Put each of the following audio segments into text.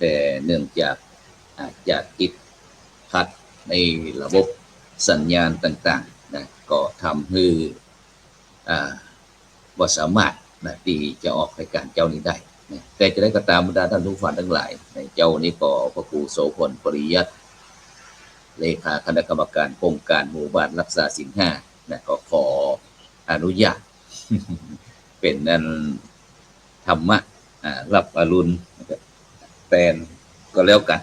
แต่เนื่องจากอาจจะติดขัดในระบบสัญญาณต่างๆนะก็ทำให้บ่สามารถนะที่จะออกรายการเจ้านี้ได้นะแต่จะได้ก็ตามบรรดาท่านผู้ฟังทั้งหลายในเจ้านี้ก็พระครูโสพลปริยัติเลขาคณะกรรมการโครงการหมู่บ้านรักษาศีล5นะก็ขออนุญาต เป็นนั้นธรรมะรับอรุณแปลนก็แล้วกัน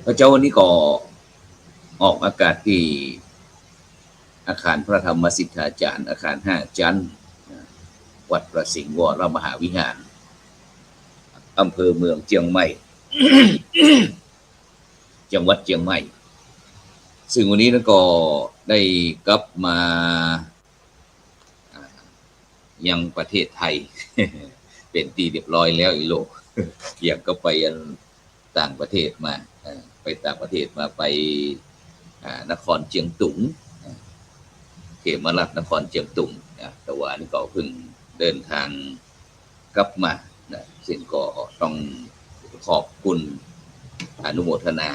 พระเจ้าวันนี้ก็ออกอากาศที่อาคารพระธรรมสิทธาจารย์อาคาร5ชั้นวัดประสิงห์วรมหาวิหารอำเภอเมืองเชียงใหม่ จังหวัดเชียงใหม่ซึ่งวันนี้ก็ได้กลับมายังประเทศไทย เป็นที่เรียบร้อยแล้วอีโลกอย่างก็ไปต่างประเทศมาไปต่างประเทศมาไปนครเชียงตุงเขมรัฐนครเชียงตุงแต่ว่านี่ก็เพิ่งเดินทางกลับมาซึ่งก็ต้องขอบคุณอนุโมทนา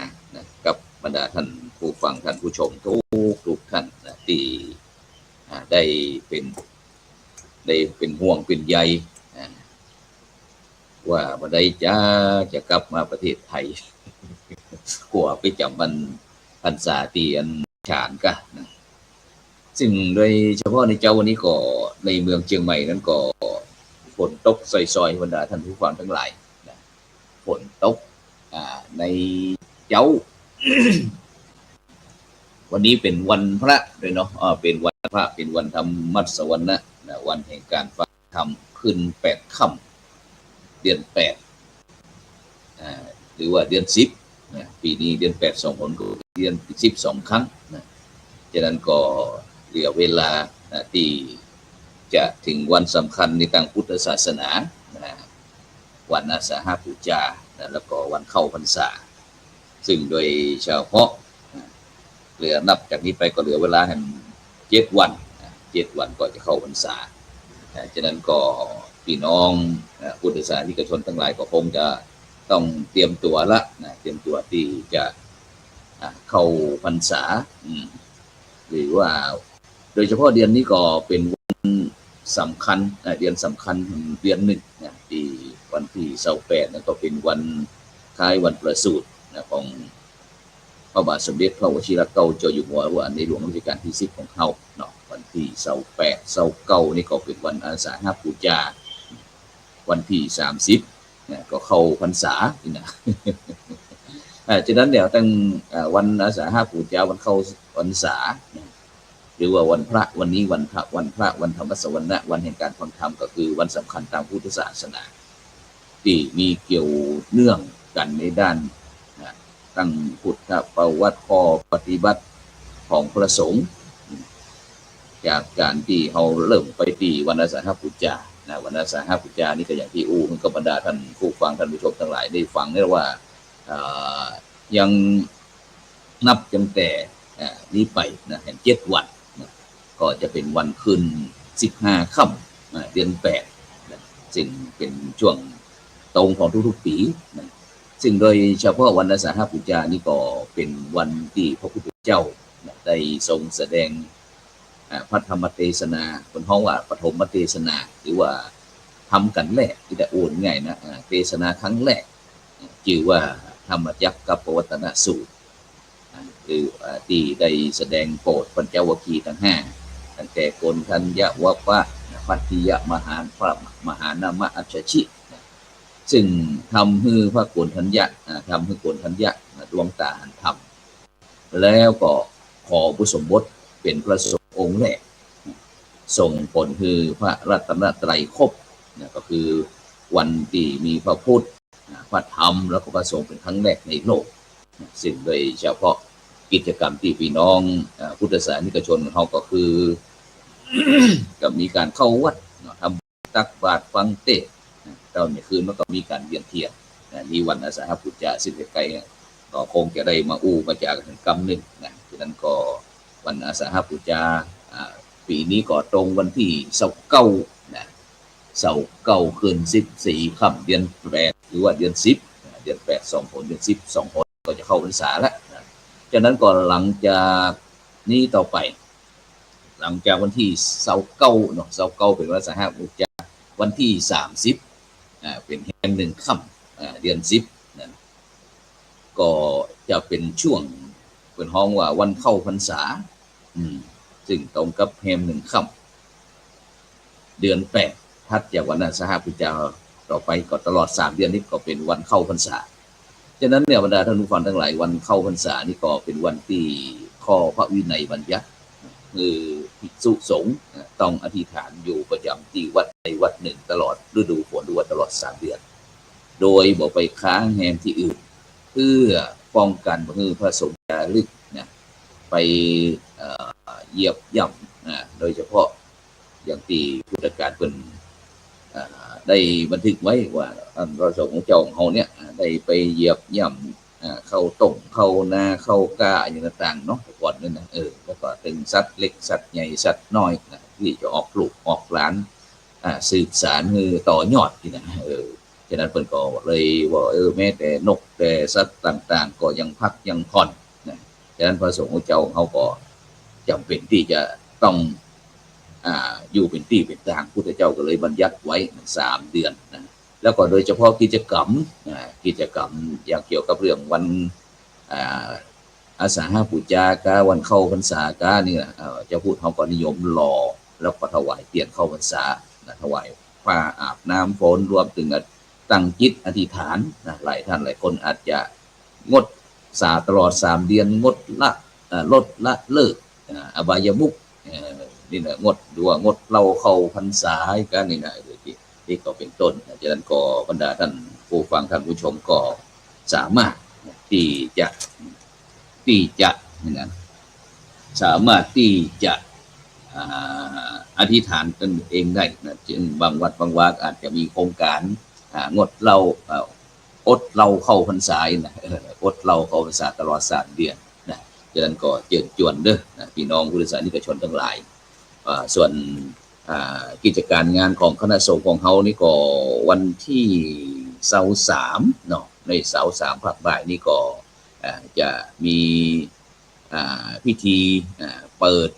กับบรรดาท่านผู้ฟังท่านผู้ชมทุกท่านที่ได้เป็นห่วงเป็นใยว่าวันใดจะกลับมาประเทศไทยกลัวไปจำวันพรรษาที่อันฉานกะนะซึ่งโดยเฉพาะในเจ้าวันนี้ก็ในเมืองเชียงใหม่นั้นก็ฝนตกซอยๆบรรดาท่านผู้ฟังทั้งหลายนะฝนตกในเจ้า วันนี้เป็นวันพระด้วยเนาะเป็นวันพระเป็นวันธรรมสวรรณะวันแห่งการฟังธรรมขึ้น8ค่ำเดือน8หรือว่าเดือน10ปีนี้เดือน8 2 หนก็เดือน10 2 ครั้งนะฉะนั้นก็เหลือเวลาที่จะถึงวันสำคัญในทางพุทธศาสนาวันอาสาฬหบูชาแล้วก็วันเข้าพรรษาซึ่งโดยเฉพาะเหลือนับจากนี้ไปก็เหลือเวลาให้7 วัน7 วันก็จะเข้าพรรษาฉะนั้นก็พี่น้องพุทธศาสนิกชนทั้งหลายก็คงจะต้องเตรียมตัวละเตรียมตัวที่จะเข้าพรรษาหรือว่าโดยเฉพาะเดือนนี้ก็เป็นวันสำคัญเดือนสำคัญเดือนหนึ่งที่วันที่28นั่นก็เป็นวันคล้ายวันประสูติของพระบาทสมเด็จพระวชิรเกล้าเจ้าอยู่หัวในหลวงรัชกาลที่10ของเราเนาะวันที่28 29นี่ก็เป็นวันอาสาฬหบูชาวันที่30ก็เข้าพรรษานะฉะนั้นเดี๋ยวตั้งวันอาสาฬหบูชาวันเข้าพรรษาหรือว่าวันพระวันนี้วันพระวันธรรมสวรรณะวันแห่งการฟังธรรมก็คือวันสำคัญทางพุทธศาสนาที่มีเกี่ยวเนื่องกันในด้านตั้งพุทธประวัติข้อปฏิบัติของพระสงฆ์จากการที่เขาเริ่มไปที่วันอาสาฬหบูชาวันอาสาฬหบูชานี่ก็อย่างที่มันก็บรรดาท่านผู้ฟังท่านผู้ชมทั้งหลายได้ฟังได้ว่ายังนับตั้งแต่นี้ไปแห่ง7 วันก็จะเป็นวันขึ้น15 ค่ำเดือน8ซึ่งเป็นช่วงตรงของทุกๆปีซึ่งโดยเฉพาะวันอาสาฬหบูชานี่ก็เป็นวันที่พระพุทธเจ้าได้ทรงแสดงพระธรรมเทศนาคนฮ้องว่าปฐมเทศนาหรือว่าทำกันแรกที่ได้โอนง่ายนะเทศนาครั้งแรกชื่อว่าธรรมจักรกับปวัตนสูตรหรือที่ได้แสดงโปรดปัญจวัคคีย์ทั้ง5ตั้งแต่โกณทัญญวัปปะปัตติยมหาพระมหานามะอัจฉริซึ่งทำให้พระโกณทัญญะดวงตาหันธรรมแล้วก็ขออุปสมบทเป็นพระสงฆ์องค์แรกส่งผลคือพระรัตนตรัยครบก็คือวันที่มีพระพุทธพระธรรมแล้วก็พระสงฆ์เป็นครั้งแรกในโลกซึ่งโดยเฉพาะกิจกรรมที่พี่น้องพุทธศาสนิกชนเขาก็คือ ก็มีการเข้าวัดทำตักบาตรฟังเทศน์ตอนนี้คืนมันก็มีการเวียนเทียนมีวันอาสาฬหบูชาซึ่งใกล้ๆก็คงจะได้มามาจากกันกรรมหนึ่งฉะนั้นก็วันอาสาฬหบูชาปีนี้ก็ตรงวันที่29คืน14 ค่ำเดือน8หรือว่าเดือน เดือน8 2 ผลเดือน10 2 ผลก็จะเข้าพรรษาแล้วจากนั้นก็หลังจากนี้ต่อไปหลังจากวันที่29เนาะ29เป็นวันสหบูชาวันที่30เป็นแห่ง1 ค่ำเดือน10นะก็จะเป็นช่วงเป็นห้องว่าวันเข้าพรรษาซึ่งตรงกับแห่ง1 ค่ำเดือน8ถัดจากวันสหบูชาต่อไปก็ตลอด3 เดือนนี้ก็เป็นวันเข้าพรรษาฉะนั้นเนี่ยบรรดาท่านผู้ฟังทั้งหลายวันเข้าพรรษานี่ก็เป็นวันที่ข้อพระวินัยบัญญัติคือภิกษุสงฆ์ต้องอธิษฐานอยู่ประจำที่วัดในวัดหนึ่งตลอดฤดูฝนหรือว่าตลอด3 เดือนโดยบอกไปค้างแรมที่อื่นเพื่อป้องกันมือพระสงฆ์จารึกนะไปเหยียบย่ำโดยเฉพาะอย่างที่พุทธกาลเป็นได้บันทึกไว้ว่าพระสงฆ์ของเจ้าของเขาเนี่ยได้ไปเหยียบย่ำเข้าต้มเข้านาเข้ากาอย่างต่างๆเนาะก่อนนั่นนะแล้วก็เป็นสัตว์เล็กสัตว์ใหญ่สัตว์น้อยนะที่จะออกลูกออกหลานสืบสานคือต่อยอดที่นะฉะนั้นเพิ่นก็เลยว่าแม้แต่นกแต่สัตว์ต่างๆก็ยังพักยังผ่อนนะฉะนั้นพระสงฆ์ของเจ้าเขาก็จำเป็นที่จะต้องอยู่เป็นที่เป็นทางพุทธเจ้าก็เลยบัญญัติไว้3 เดือนนะแล้วก็โดยเฉพาะกิจกรรมอย่างเกี่ยวกับเรื่องวันอาสาฬหบูชากาวันเข้าพรรษากานี่จะพูดเขาก็นิยมรอแล้วก็ถวายเตียนเข้าพรรษาถวายผ้าอาบน้ำฝนรวมถึงตั้งจิตอธิษฐานหลายท่านหลายคนอาจจะงดสาตลอด3 เดือนงดละลดละเลิกอบายมุขนี่นะงดดูว่างดเราเข้าพรรษากันนี่นะที่ก็เป็นต้นฉะนั้นก็บรรดาท่านผู้ฟังท่านผู้ชมก็สามารถที่จะนะสามารถที่จะอธิษฐานตนเองได้นะจึงบางวัดบางวาอาจจะมีโครงการงดเราอดเราเข้าพรรษานะอดเราเข้าพรรษาตลอด3 เดือนนะฉะนั้นก็เชิญชวนเด้อนะพี่น้องพุทธศาสนิกชนทั้งหลายส่วนกิจการงานของคณะสงฆ์ของเขานี่ก็วันที่23เนาะใน23ภาคบ่ายนี่ก็จะมีพิธีเปิด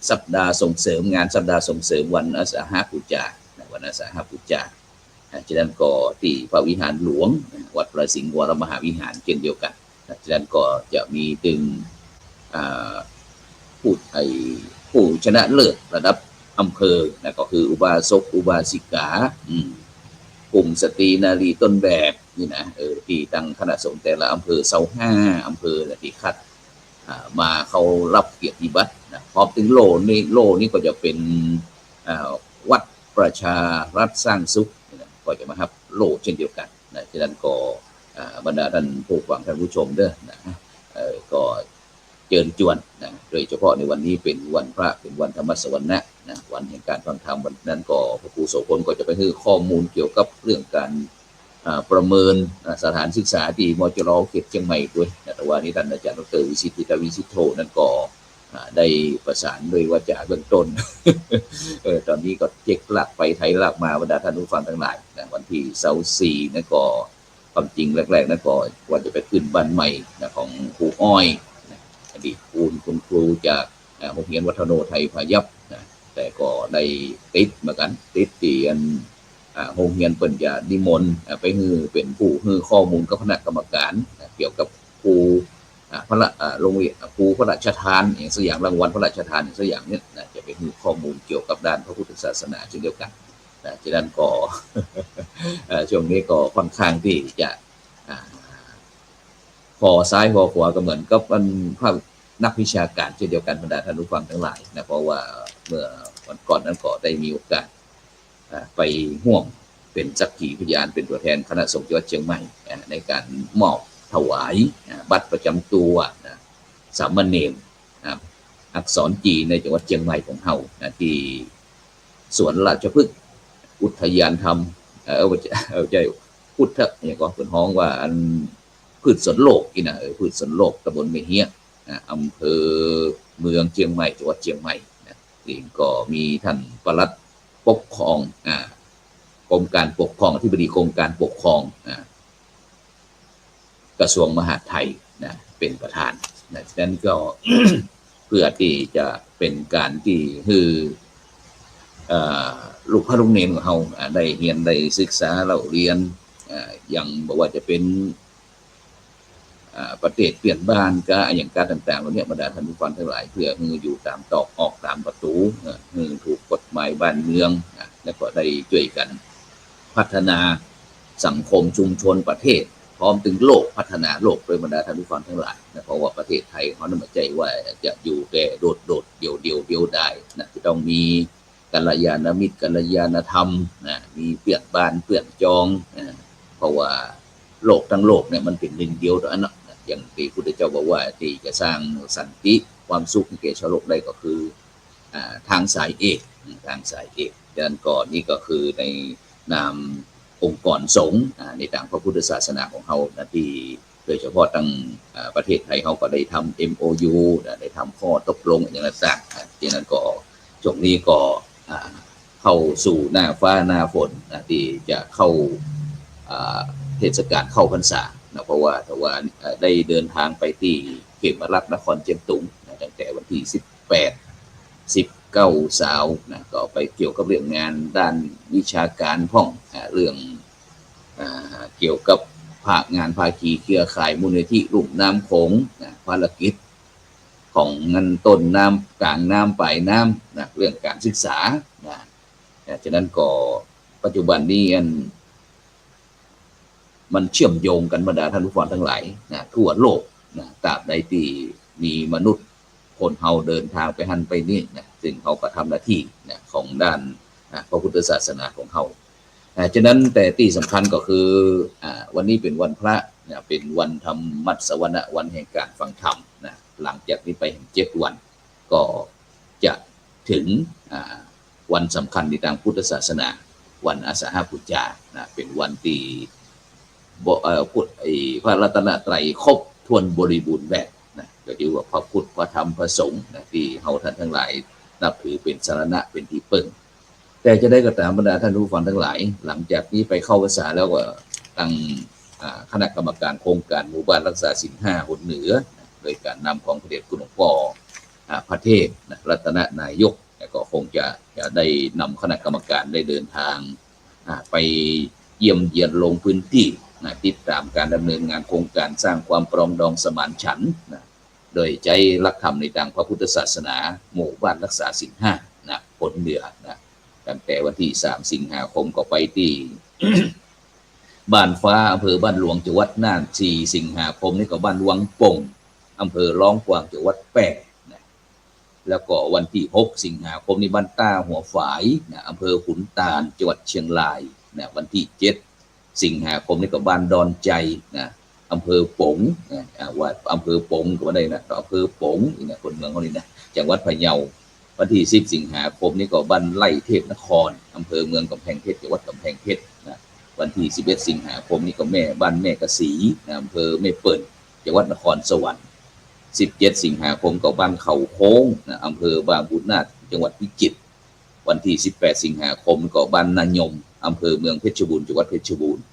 สัปดาห์ส่งเสริมงานสัปดาห์ส่งเสริมวันอาสาฬหบูชาวันอาสาฬหบูชาฉะนั้นก็ที่พระวิหารหลวงวัดพระสิงห์วรมหาวิหารเช่นเดียวกันฉะนั้นก็จะมีถึงผู้ชนะเลิศระดับอำเภอนะก็คืออุบาสกอุบาสิกากลุ่มสตรีนารีต้นแบบนี่นะที่ตั้งคณะสงฆ์แต่ละอำเภอ25 อำเภอที่คัดมาเขารับเกียรติบัตรนะพร้อมถึงโล่นี่ก็จะเป็นวัดประชารัฐสร้างสุขนะก็จะมาครับโล่เช่นเดียวกันนะฉะนั้นก็บรรดาท่านผู้ฟังท่านผู้ชมเด้อนะก็เชิญชวนนะโดยเฉพาะในวันนี้เป็นวันพระเป็นวันธรรมสวรรค์นะวันแห่งการฟังธรรมวันนั้นก็พระครูโสพลก็จะไปให้ข้อมูลเกี่ยวกับเรื่องการประเมินสถานศึกษาที่มจร.เขตเชียงใหม่ด้วยแต่ว่านี้ท่านอาจารย์ดร.วิสิทธิวิสิทโธนั้นก็ได้ประสานโดยวาจาเบื้องต้น ตอนนี้ก็เจ็กหลักไปไทยหลักมาบรรดาท่านผู้ฟังทั้งหลายนะวันที่24นั่นก็ความจริงแรกๆนั่นก็ว่าจะไปขึ้นบ้านใหม่นะของครูอ้อยอดีตคุณครูจากโรงเรียนวัฒโนไทยพายัพนะแต่ก็ได้ติดเหมือนกันติดที่โรงเรียนเปิ่นจะนิมนต์ไปเป็นผู้ให้ข้อมูลกับคณะกรรมการเกี่ยวกับครูพระโรงเรียนครูพระราชทานอย่างสักอย่างรางวัลพระราชทานอย่างสักอย่างนี้นะจะไปให้ข้อมูลเกี่ยวกับด้านพระพุทธศาสนาเช่นเดียวกันนะฉะนั้นก็ ช่วงนี้ก็ค่อนข้างที่จะพอซ้ายพอขวาก็เหมือนกับภาพนักวิชาการเช่นเดียวกันบรรดาท่านผู้ฟังทั้งหลายนะเพราะว่าเมื่อวันก่อนนั้นก็ได้มีโอกาสไปห่วงเป็นสักขีพยานเป็นตัวแทนคณะสงฆ์จังหวัดเชียงใหม่ในการมอบถวายบัตรประจำตัวสามเณรอักษรจีนในจังหวัดเชียงใหม่ของเฮาที่สวนราชพฤกษ์อุทยานธรรมใจพุทธเนี่ยก็เป็นห้องว่าพืชสวนโลกนี่นะพืชสวนโลกตำบลเมเฮียอำเภอเมืองเชียงใหม่จังหวัดเชียงใหม่นี่ก็มีท่านปลัดปกครองกรมการปกครองอธิบดีกรมการปกครอง กระทรวงมหาดไทยนะเป็นประธานนะฉะนั้นก็ เพื่อที่จะเป็นการที่คือลูกพระลูกเนรของเราได้เรียนได้ศึกษาเราเรียนอย่างบอกว่าจะเป็นประเทศเปลี่ยนบ้านก็อย่างการต่างๆเหล่านี้บรรดาท่านผู้ฟังทั้งหลายเพื่ออยู่ตามตอกออกตามประตูถูกกฎหมายบ้านเมืองแล้วก็ได้ช่วยกันพัฒนาสังคมชุมชนประเทศพร้อมถึงโลกพัฒนาโลกโดยบรรดาท่านผู้ฟังทั้งหลายนะเพราะว่าประเทศไทยเขาไม่ใจว่าจะอยู่แต่โดดเดียวได้นะจะต้องมีกัลยาณมิตรกัลยาณธรรมนะมีเพื่อนบ้านเพื่อนจองเพราะว่าโลกทั้งโลกเนี่ยมันเป็นหนึ่งเดียวเท่านั้นอย่างที่พุทธเจ้าบอกว่าที่จะสร้างสันติความสุขแก่ชาวโลกได้ก็คือทางสายเอกดังนั้นก่อนนี่ก็คือในนามองค์กรสงฆ์ในทางพระพุทธศาสนาของเขานะที่โดยเฉพาะทางประเทศไทยเขาก็ได้ทำ MOU ได้ทำข้อตกลงอย่างต่างๆดังนั้นก็ช่วงนี้ก็เข้าสู่หน้าฟ้าหน้าฝนที่จะเข้าเทศกาลเข้าพรรษาเพราะว่าได้เดินทางไปที่เขมรัฐนครเชียงตุงตั้งแต่วันที่18-19 สาวก็ไปเกี่ยวกับเรื่องงานด้านวิชาการพ่องเรื่องเกี่ยวกับงานภาคีเครือข่ายมูลนิธิลุ่มน้ำโขงภารกิจของเงินต้นน้ำกลางน้ำปลายน้ำเรื่องการศึกษาฉะนั้นก็ปัจจุบันนี้มันเชื่อมโยงกันบรรดาท่านผู้ฟังทั้งหลายทั่วโลกตราบใดที่มีมนุษย์คนเฮาเดินทางไปหันไปนี่ซึ่งเขาก็ทำหน้าที่ของด้านพระพุทธศาสนาของเขาฉะนั้นแต่ที่สำคัญก็คือวันนี้เป็นวันพระเป็นวันธรรมัสวนะวันแห่งการฟังธรรมหลังจากนี้ไป7 วันก็จะถึงวันสำคัญในทางพุทธศาสนาวันอาสาฬหบูชาเป็นวันที่พระรัตนตรัยครบถ้วนบริบูรณ์แบบก็คือว่าพระพุทธพระธรรมพระสงฆ์ที่เฮาท่านทั้งหลายนับถือเป็นสรณะเป็นที่พึ่งแต่จะได้ก็ตามบรรดาท่านผู้ฟังทั้งหลายหลังจากนี้ไปเข้าพรรษาแล้วก็ตั้งคณะกรรมการโครงการหมู่บ้านรักษาศีล5 หนเหนือโดยการนำของพระเดชคุณหลวงพ่อพระเทพรัตนนายกก็คงจะได้นำคณะกรรมการได้เดินทางไปเยี่ยมเยียนลงพื้นที่ติดตามการดำเนินงานโครงการสร้างความปรองดองสมานฉันท์โดยใจหลักธรรมในทางพระพุทธศาสนาหมู่บ้านรักษาศีล5 ผลเหนือตั้งแต่วันที่3 สิงหาคมก็ไปที่ บ้านฟ้าอำเภอบ้านหลวงจังหวัดน่าน4 สิงหาคมนี่ก็บ้านวังป่งอำเภอร้องกวางจังหวัดแปะแล้วก็วันที่6 สิงหาคมนี่บ้านต้าหัวฝายอำเภอขุนตาลจังหวัดเชียงรายวันที่7 สิงหาคมนี่ก็บ้านดอนใจอำเภอปงว่าอำเภอปงก็ว่าได้อำเภอปงคนเมืองเขานี่จังหวัดพะเยาวันที่10 สิงหาคมนี่ก็บ้านไร่เทพนครอำเภอเมืองกำแพงเพชรจังหวัดกำแพงเพชรวันที่11 สิงหาคมนี่ก็บ้านแม่กะสีอำเภอแม่เปิ่นจังหวัดนครสวรรค์17 สิงหาคมก็บ้านเขาโค้งอำเภอบางบุญนาถจังหวัดพิจิตรวันที่18 สิงหาคมก็บ้านนายมอำเภอเมืองเพชรบูรณ์จังหวัดเพชรบูรณ์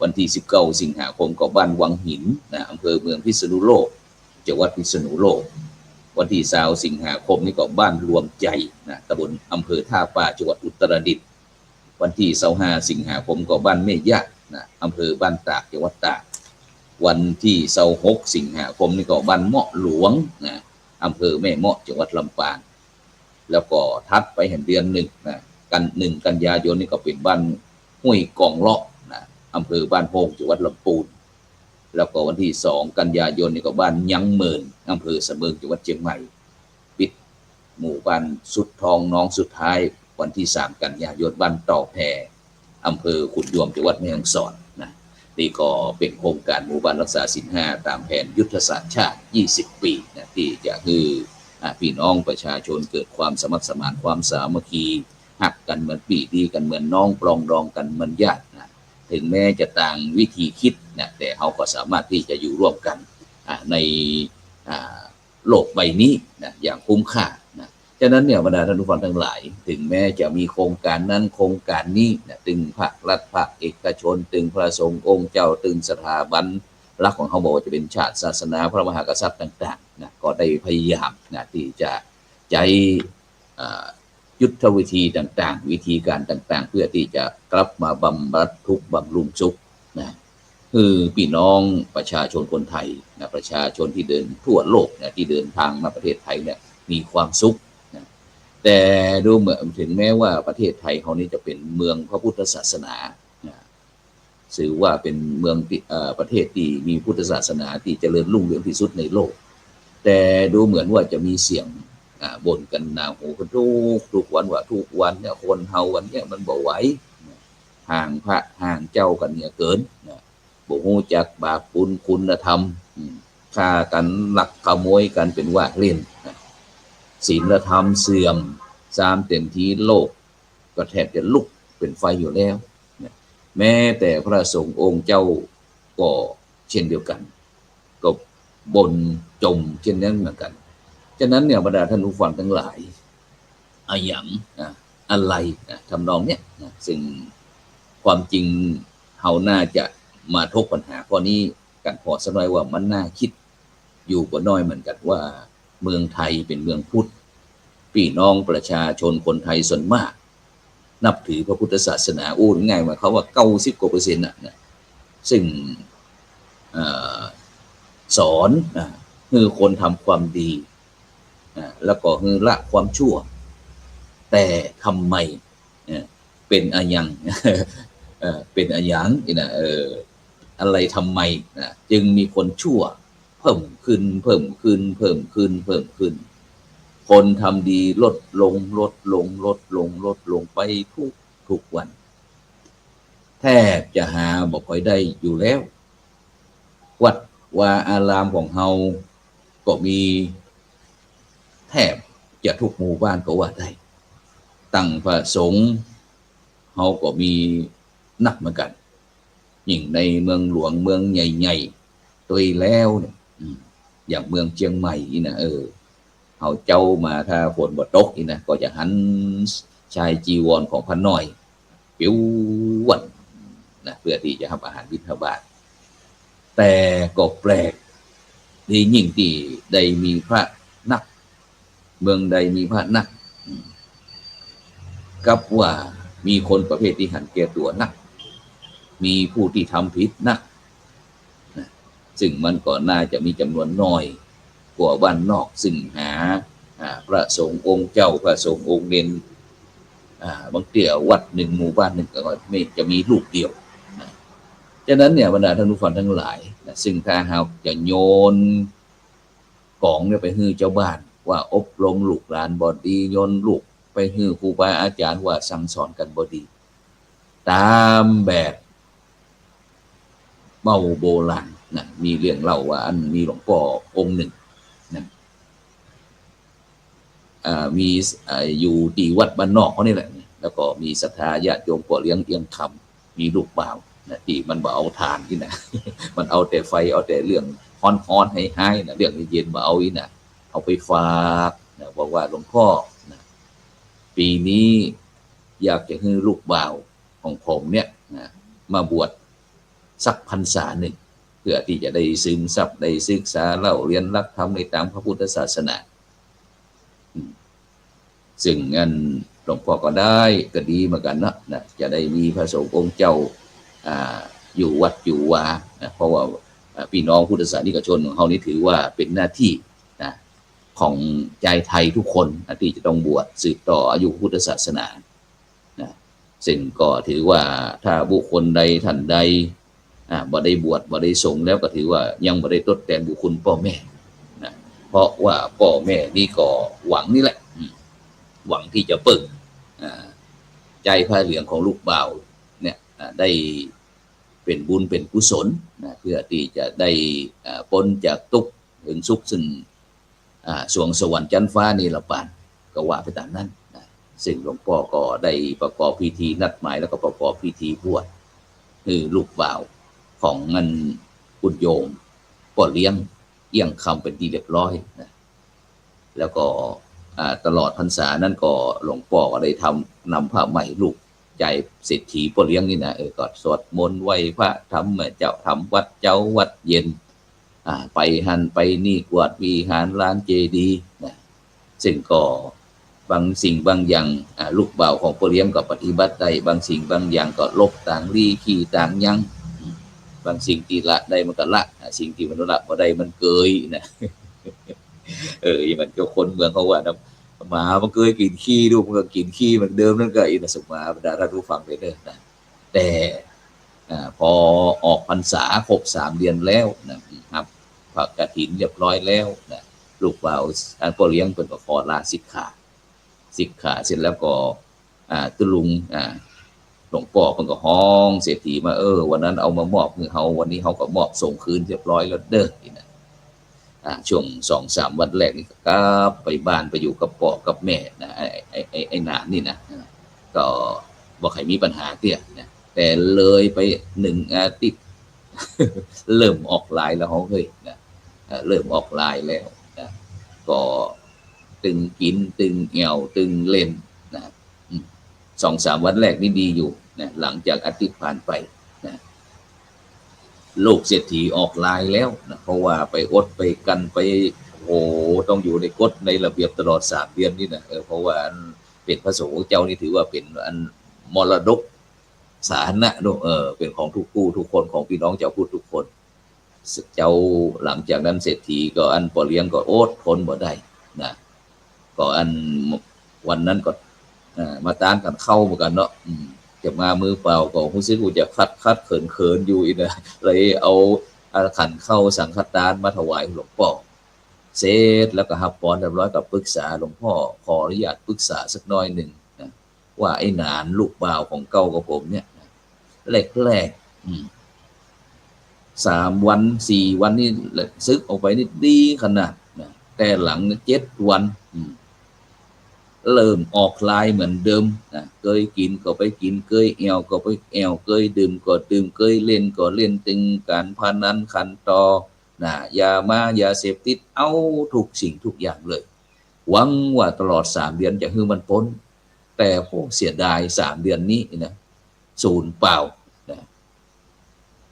วันที่19 สิงหาคมก็บ้านวังหินอำเภอเมืองพิษณุโลกจังหวัดพิษณุโลกวันที่20 สิงหาคมนี่ก็บ้านรวมใจตำบลอำเภอท่าป่าจังหวัดอุตรดิตถ์วันที่25 สิงหาคมก็บ้านแม่ยะอำเภอบ้านตากจังหวัดตากวันที่26 สิงหาคมนี่ก็บ้านเมาะหลวงอำเภอแม่เมาะจังหวัดลำปางแล้วก็ทัดไปเห็นเดือน1 กันยายนนี่ก็เป็นบ้านห้วยกองเลาะอำเภอบ้านโพงจังหวัดลำพูนแล้วก็วันที่2 กันยายนนี่ก็บ้านยังเมินอำเภอสะเมิงจังหวัดเชียงใหม่ปิดหมู่บ้านสุดทองน้องสุดท้ายวันที่3 กันยายนบ้านต่อแพอำเภอขุนยวมจังหวัดแม่ฮ่องสอนนี่ก็เป็นโครงการหมู่บ้านรักษาศีล5ตามแผนยุทธศาสตร์ชาติ20 ปีที่จะคือพี่น้องประชาชนเกิดความสมัครสมานความสามัคคีหักกันเหมือนพี่ดีกันเหมือนน้องปรองดองกันเหมือนญาติถึงแม้จะต่างวิธีคิดแต่เขาก็สามารถที่จะอยู่ร่วมกันในโลกใบนี้อย่างคุ้มค่าฉะนั้นเนี่ยบรรดาท่านผู้ฟังทั้งหลายถึงแม้จะมีโครงการนั้นโครงการนี้ตึงภาครัฐภาคเอกชนตึงพระสงฆ์องค์เจ้าตึงสถาบัน หลักของเขาบอกว่าจะเป็นชาติศาสนาพระมหากษัตริย์ต่างๆนะก็ได้พยายามนะที่จะใช้ยุทธวิธีต่างๆวิธีการต่างๆเพื่อที่จะกลับมาบำบัดทุกข์บำรุงสุขนะคือพี่น้องประชาชนคนไทยนะประชาชนที่เดินทั่วโลกนะที่เดินทางมาประเทศไทยเนี่ยมีความสุขนะแต่ดูเหมือนถึงแม้ว่าประเทศไทยเขานี้จะเป็นเมืองพระพุทธศาสนาถือว่าเป็นเมืองประเทศที่มีพุทธศาสนาที่เจริญรุ่งเรืองที่สุดในโลกแต่ดูเหมือนว่าจะมีเสียงบ่นกันหนาหูกันทุกวันว่าทุกวันเนี่ยคนเฮาวันเนี่ยมันบ่ไหวห่างพระห่างเจ้ากันเนี่ยเกินบ่ฮู้จักบาปบุญคุณธรรมฆ่ากันลักขโมยกันเป็นว่าเล่นศีลธรรมเสื่อมซามเต็มทีโลกก็แทบจะลุกเป็นไฟอยู่แล้วแม้แต่พระสงฆ์องค์เจ้าก็เช่นเดียวกันก็บ่นจมเช่นนั้นเหมือนกันฉะนั้นเนี่ยบรรดาท่านผู้ฟังทั้งหลายอะไรทำนองเนี้ยซึ่งความจริงเฮาน่าจะมาทบปัญหาข้อนี้กันพอสักหน่อยว่ามันน่าคิดอยู่กว่าน้อยเหมือนกันว่าเมืองไทยเป็นเมืองพุทธพี่น้องประชาชนคนไทยส่วนมากนับถือพระพุทธศาสนาง่ายๆว่าเขาว่า90%นะซึ่งสอนคือคนทำความดีแล้วก็คือละความชั่วแต่ทำไมเป็นอะยังเป็นอะยังนะอะไรทำไมจึงมีคนชั่วเพิ่มขึ้นคนทำดีลดลงไปทุกวันแทบจะหาบ่ค่อยได้อยู่แล้ววัดวาอารามของเฮาก็มีแทบจะทุกหมู่บ้านก็ว่าได้ตั้งพระสงฆ์เฮาก็มีนักเหมือนกันยิ่งในเมืองหลวงเมืองใหญ่ๆตัวแล้วเนี่ยอย่างเมืองเชียงใหม่นี่นะเฮาเจ้ามาถ้าฝนบ่ตกนี่นะก็จะหันชายจีวรของพระน้อยปิ้ววันนะเพื่อที่จะทำอาหารบิณฑบาตแต่ก็แปลกดียิ่งที่ใดมีพระนักเมืองใดมีพระนักกับว่ามีคนประเภทที่หันแก่ตัวนักมีผู้ที่ทำผิดนักซึ่งมันก็น่าจะมีจำนวนน้อยกว่าบ้านนอกซึ่งหาพระสงฆ์องค์เจ้าพระสงฆ์องค์เด่นบางเตี่ยวัดหนึ่งหมู่บ้านหนึ่งก็ไม่จะมีลูกเดียวฉะนั้นเนี่ยบรรดาท่านผู้ฟังทั้งหลายซึ่งถ้าเราจะโยนของเนี่ยไปให้เจ้าบ้านว่าอบรมลูกหลานบ่ดีโยนลูกไปให้ครูบาอาจารย์ว่าสั่งสอนกันบ่ดีตามแบบเมาโบราณนะมีเรื่องเล่าว่ามีหลวงพ่อองค์หนึ่งนะมีอยู่ที่วัดบ้านนอกเขานี่แหละแล้วก็มีศรัทธาญาติโยมก็เลี้ยงเอียงคำมีลูกบ่าวนะที่มันบ่เอาทานที่นะ มันเอาแต่ไฟเอาแต่เรื่องฮ้อนๆให้นะเรื่องเย็นบ่เอาอีนะเอาไปฝากนะบอกว่าหลวงพ่อนะปีนี้อยากจะให้ลูกบ่าวของผมเนี่ยนะมาบวชสักพรรษาหนึ่งเพื่อที่จะได้ซึมซับได้ศึกษาเล่าเรียนรักธรรมในตามพระพุทธศาสนาซึ่งงั้นหลวงพ่อก็ได้ก็ดีเหมือนกันนะจะได้มีพระสงฆ์องค์เจ้าอยู่วัดอยู่วานะเพราะว่าพี่น้องพุทธศาสนิกชนของเขานี่ถือว่าเป็นหน้าที่นะของใจไทยทุกคนนะที่จะต้องบวชสืบต่ออายุพุทธศาสนานะซึ่งก็ถือว่าถ้าบุคคลใดท่านใดบ่ได้บวชบ่ได้สงฆ์แล้วก็ถือว่ายังบ่ได้ทดแทนบุญคุณพ่อแม่นะเพราะว่าพ่อแม่นี่ก็หวังนี่แหละหวังที่จะเปิดใจผ้าเหลืองของลูกบ่าวเนี่ยได้เป็นบุญเป็นกุศลนะเพื่อที่จะได้พ้นจากทุกข์ถึงสุขซึ่งสวงสวรรค์ชั้นฟ้านี่ละปานก็ว่าไปตามนั้นนะซึ่งหลวงพ่อก็ได้ประกอบพิธีนัดหมายแล้วก็ประกอบพิธีบวชคือลูกบ่าวของเงินคุณโยมก็เลี้ยงเอี่ยงคำเป็นที่เรียบร้อยนะแล้วก็ตลอดพรรษานั้นก็หลวงพ่อก็ได้นำผ้าไหมลูก ใจเศรษฐีพ่อเลี้ยงนี่นะก็สวดมนต์ไหว้พระทำเจ้าทำวัดเจ้าวัดเย็นไปหันไปนี่กวาดวิหารลานเจดีย์นะซึ่งก็บางสิ่งบางอย่างลูกบ่าวของพ่อเลี้ยงก็ปฏิบัติได้บางสิ่งบางอย่างก็ลบต่างรีขี้ต่างยังบางสิ่งที่ละได้มันก็ละสิ่งที่มันละบ่ได้มันเกยนะมันก็คนเมืองเขาว่านะหมามันเคยกินขี้ดูมันก็กินขี้มันเดิมนั่นก็อินสมาบรรดาท่านผู้ฟังไปเด้อนะแต่พอออกพรรษาครบ3 เดือนแล้วนะครับพระกฐินเรียบร้อยแล้วนะลูกบ่าวพ่อเลี้ยงเพิ่นก็ขอลาสิกขาเสร็จแล้วก็ตุลุงหลวงพ่อเพิ่นก็ฮ้องเศรษฐีมาวันนั้นเอามามอบคือเฮาวันนี้เฮาก็มอบส่งคืนเรียบร้อยแล้วเด้อนี่นะช่วง 2-3 วันแรกนี่ก็ไปบ้านไปอยู่กับพ่อกับแม่นะไอ้หนานนี่นะก็บ่ใครมีปัญหาเตี้ยนะแต่เลยไป1 อาทิตย์เริ่มออกลายแล้วเฮ้ยนะเริ่มออกลายแล้วนะก็ตึงกินตึงเอวตึงเล่นนะ2-3 วันแรกนี่ดีอยู่นะหลังจากอาทิตย์ผ่านไปนะโลกเศรษฐีออกลายแล้วนะเพราะว่าไปอดไปกันไปต้องอยู่ในกฎในระเบียบตลอด3 เดือนนี่นะเพราะว่าเป็นพระสงฆ์เจ้านี่ถือว่าเป็นอันมรดกสาธารณะเป็นของทุกผู้ทุกคนของพี่น้องเจ้าพูดทุกคนเจ้าหลังจากนั้นเศรษฐีก็อันพ่อเลี้ยงก็อดทนบ่ได้นะก็อันวันนั้นก็มาต้านกันเข้าเหมือนกันเนาะจะมามือเปล่าก็รู้สึกว่าจะคัดเขินอยู่อีกนะเลยเอาขันเข้าสังฆทานมาถวายหลวงพ่อเสร็จแล้วก็รับพรเรียบร้อยกับปรึกษาหลวงพ่อขออนุญาตปรึกษาสักน้อยหนึ่งนะว่าไอ้หนานลูกบ่าวของเก่ากับผมเนี่ยแรก3 วัน 4 วันนี่ซึกออกไปนี่ดีขนาดนะแต่หลัง7 วันเริ่มออกลายเหมือนเดิมนะเคยกินก็ไปกินเคยแอวก็ไปแอวเคยดื่มก็ดื่มเคยเล่นก็เล่นตึงการพนันขันต่อยาเสพติดเอาทุกสิ่งทุกอย่างเลยหวังว่าตลอด3 เดือนจะให้มันพ้นแต่เสียดาย3 เดือนนี้นะสูญเปล่านะ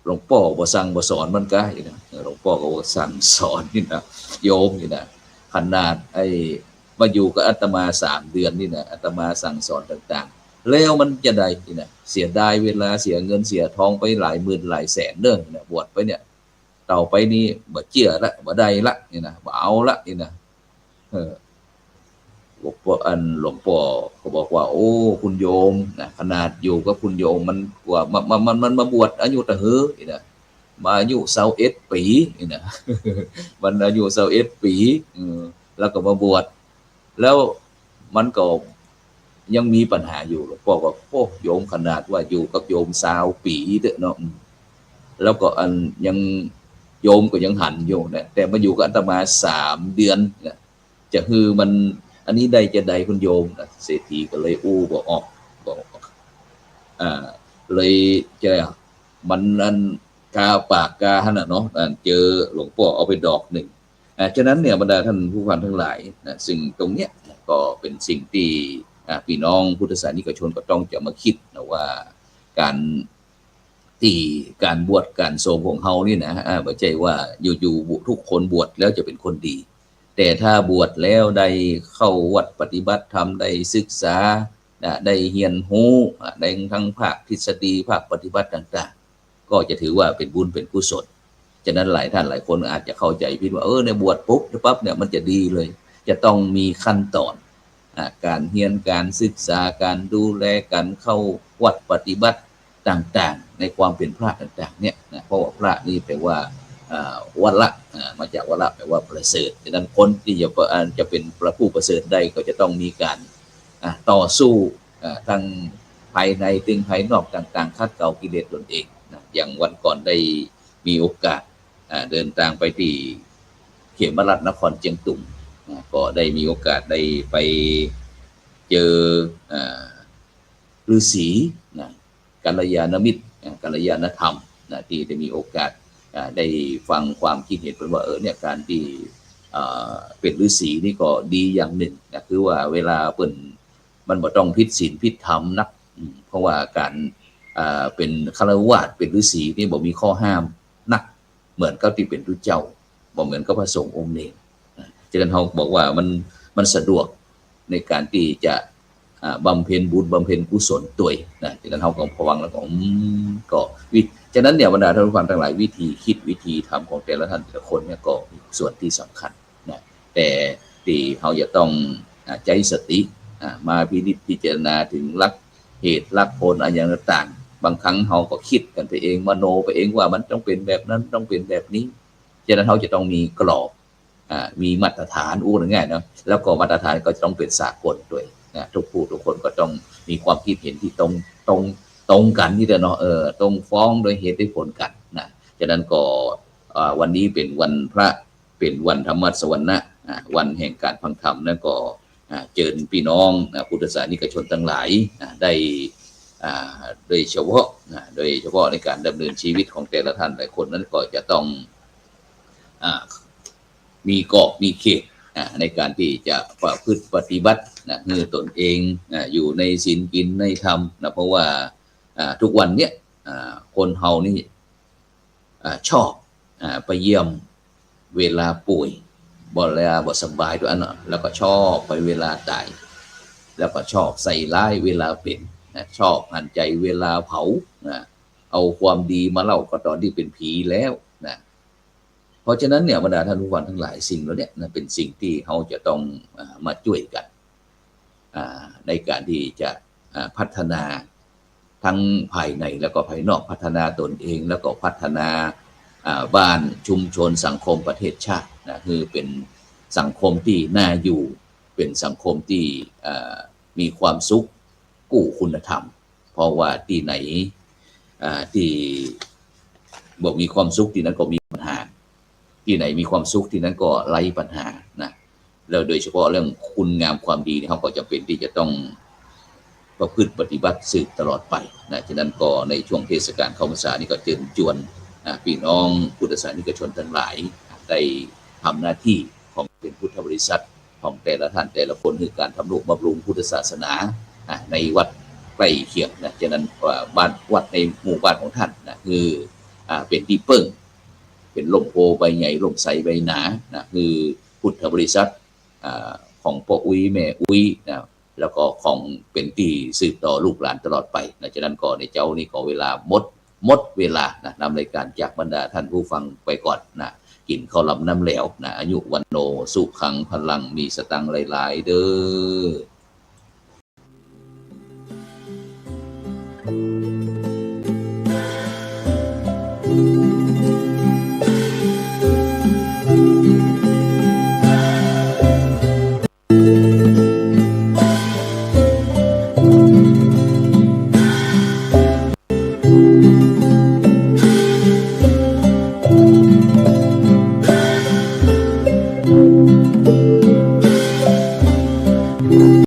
หลวงพ่อบ่สั่งบ่สอนมันก็นะหลวงพ่อก็บ่สั่งสอนนี่นะโยมนี่นะขนาดมาอยู่กับอาตมา3 เดือนนี่นะอาตมาสั่งสอนต่างๆแล้วมันจะได้นี่นะเสียดายเวลาเสียเงินเสียทองไปหลายหมื่นหลายแสนเด้อนะบวชไปเนี่ยต่อไปนี่บ่เชื่อละบ่ได้ละนี่นะบ่เอาละนี่นะหลวงพ่อเขาบอกว่าโอ้คุณโยมนะขนาดอยู่กับคุณโยมมันกว่ามันมาบวชอายุตะเฮอนี่นะมาอายุ21 ปีนี่นะมันอายุ21 ปีแล้วก็มาบวชแล้วมันก็ยังมีปัญหาอยู่หลวงพ่อว่าโยมขนาดว่าอยู่กับโยม20 ปีเด้อเนาะแล้วก็ยังโยมก็ยังหันอยู่นะแต่มาอยู่กับอาตมา3 เดือนนะจะคือมันอันนี้ได้จะได้คุณโยมนะเศรษฐีก็เลยบอกออกเลยจะมันกาปากกาหั่นน่ะเนาะเจอหลวงพ่อเอาไปดอกหนึ่งฉะนั้นเนี่ยบรรดาท่านผู้ฟังทั้งหลายนะสิ่งตรงเนี้ยก็เป็นสิ่งที่พี่น้องพุทธศาสนิกชนก็ต้องจะมาคิดนะว่าการบวชการโสมของเฮานี่นะไม่ใช่ว่าอยู่ๆทุกคนบวชแล้วจะเป็นคนดีแต่ถ้าบวชแล้วได้เข้าวัดปฏิบัติธรรมได้ศึกษาได้เรียนรู้ได้ทั้งภาคทฤษฎีภาคปฏิบัติต่างๆก็จะถือว่าเป็นบุญเป็นกุศลฉะนั้นหลายท่านหลายคนอาจจะเข้าใจผิดว่าในบวชปุ๊บปั๊บเนี่ยมันจะดีเลยจะต้องมีขั้นตอนการเรียนการศึกษาการดูแลการเข้าวัดปฏิบัติต่างๆในความเป็นพระต่างๆเนี่ยนะเพราะว่าพระนี่แปลว่าวัลละมาจากวัลละแปลว่าประเสริฐดังนั้นคนที่จะเป็นพระผู้ประเสริฐได้ก็จะต้องมีการต่อสู้ทั้งภายในถึงภายนอกต่างๆคัดเกลากิเลสตนเองนะอย่างวันก่อนได้มีโอกาสเดินทางไปที่เขมรัตนครเชียงตุงก็ได้มีโอกาสได้ไปเจอฤาษีกัลยาณมิตรกัลยาณธรรมที่ได้มีโอกาสได้ฟังความคิดเห็นเป็นว่าเนี่ยการที่เป็นฤาษีนี่ก็ดีอย่างหนึ่งนะคือว่าเวลาเปิ่นมันบ่ต้องผิดศีลผิดธรรมนัก เพราะว่าการเป็นฆราวาสเป็นฤาษีนี่บอกมีข้อห้ามนักเหมือนกับที่เป็นพระเจ้าบอกเหมือนกับพระสงฆ์องค์เนรฉะนั้นเขาบอกว่ามันสะดวกในการที่จะบำเพ็ญบุญบำเพ็ญกุศลตัวนะฉะนั้นเขาก็พวังแล้วก็ฉะนั้นเนี่ยบรรดาท่านผู้ฟังทั้งหลายวิธีคิดวิธีทำของแต่ละท่านแต่ละคนเนี่ยก็ส่วนที่สำคัญนะแต่ที่เขาจะต้องใจสติมาพิจารณาถึงลักเหตุลักผลอะไรอย่างต่างบางครั้งเขาก็คิดกันไปเองมโนไปเองว่ามันต้องเป็นแบบนั้นต้องเป็นแบบนี้ฉะนั้นเขาจะต้องมีกรอบมีมาตรฐานง่ายๆเนาะแล้วก็มาตรฐานก็จะต้องเป็นสากลด้วยนะทุกคนก็ต้องมีความคิดเห็นที่ตรงกันที่เนาะตรงฟ้องโดยเหตุด้วยผลกันนะฉะนั้นก็วันนี้เป็นวันพระเป็นวันธรรมสวรรณะวันแห่งการฟังธรรมนั่นก็เชิญพี่น้องพุทธศาสนิกชนทั้งหลายได้โดยเฉพาะในการดำเนินชีวิตของแต่ละท่านแต่คนนั้นก็จะต้องมีกรอบมีเขตในการที่จะประพฤติปฏิบัติให้ตนเองอยู่ในศีลกินในธรรมนะเพราะว่าทุกวันเนี้ยคนเฮานี่ชอบไปเยี่ยมเวลาป่วยบ่สบายด้วยนะแล้วก็ชอบไปเวลาตายแล้วก็ชอบใส่ร้ายเวลาเป็นชอบหันใจเวลาเผาเอาความดีมาเล่าก็ตอนที่เป็นผีแล้วนะเพราะฉะนั้นเนี่ยบรรดาท่านผู้ฟังทั้งหลายสิ่งเหล่านี้เป็นสิ่งที่เขาจะต้องมาช่วยกันในการที่จะพัฒนาทั้งภายในแล้วก็ภายนอกพัฒนาตนเองแล้วก็พัฒนาบ้านชุมชนสังคมประเทศชาตินะคือเป็นสังคมที่น่าอยู่เป็นสังคมที่มีความสุขกู้คุณธรรมเพราะว่าที่ไหนที่บอกมีความสุขที่นั้นก็มีปัญหาที่ไหนมีความสุขที่นั้นก็ไร้ปัญหานะแล้วโดยเฉพาะเรื่องคุณงามความดีเขาก็จำเป็นที่จะต้องประพฤติปฏิบัติสืบตลอดไปนะฉะนั้นก็ในช่วงเทศกาลเข้าพรรษานี่ก็เชิญชวนพี่น้องพุทธศาสนิกชนทั้งหลายได้ทำหน้าที่ของเป็นพุทธบริษัทของแต่ละท่านแต่ละคนคือการทำนุบำรุงพุทธศาสนาในวัดใกล้เคียงนะฉะนั้นบ้านวัดในหมู่บ้านของท่านนะคือเป็นที่เปิ้งเป็นล่มโพใบใหญ่ล่มใสใบหนานะคือพุทธบริษัทของพ่ออุ้ยแม่อุ้ยนะแล้วก็ของเป็นที่สืบต่อลูกหลานตลอดไปนะฉะนั้นก็ในเจ้านี่ก็เวลาหมดเวลานะนำรายการจากบรรดาท่านผู้ฟังไปก่อนนะกินข้าวหลำน้ำแหลวนะอายุวันโนสุขังพลังมีสตังหลายๆเด้อ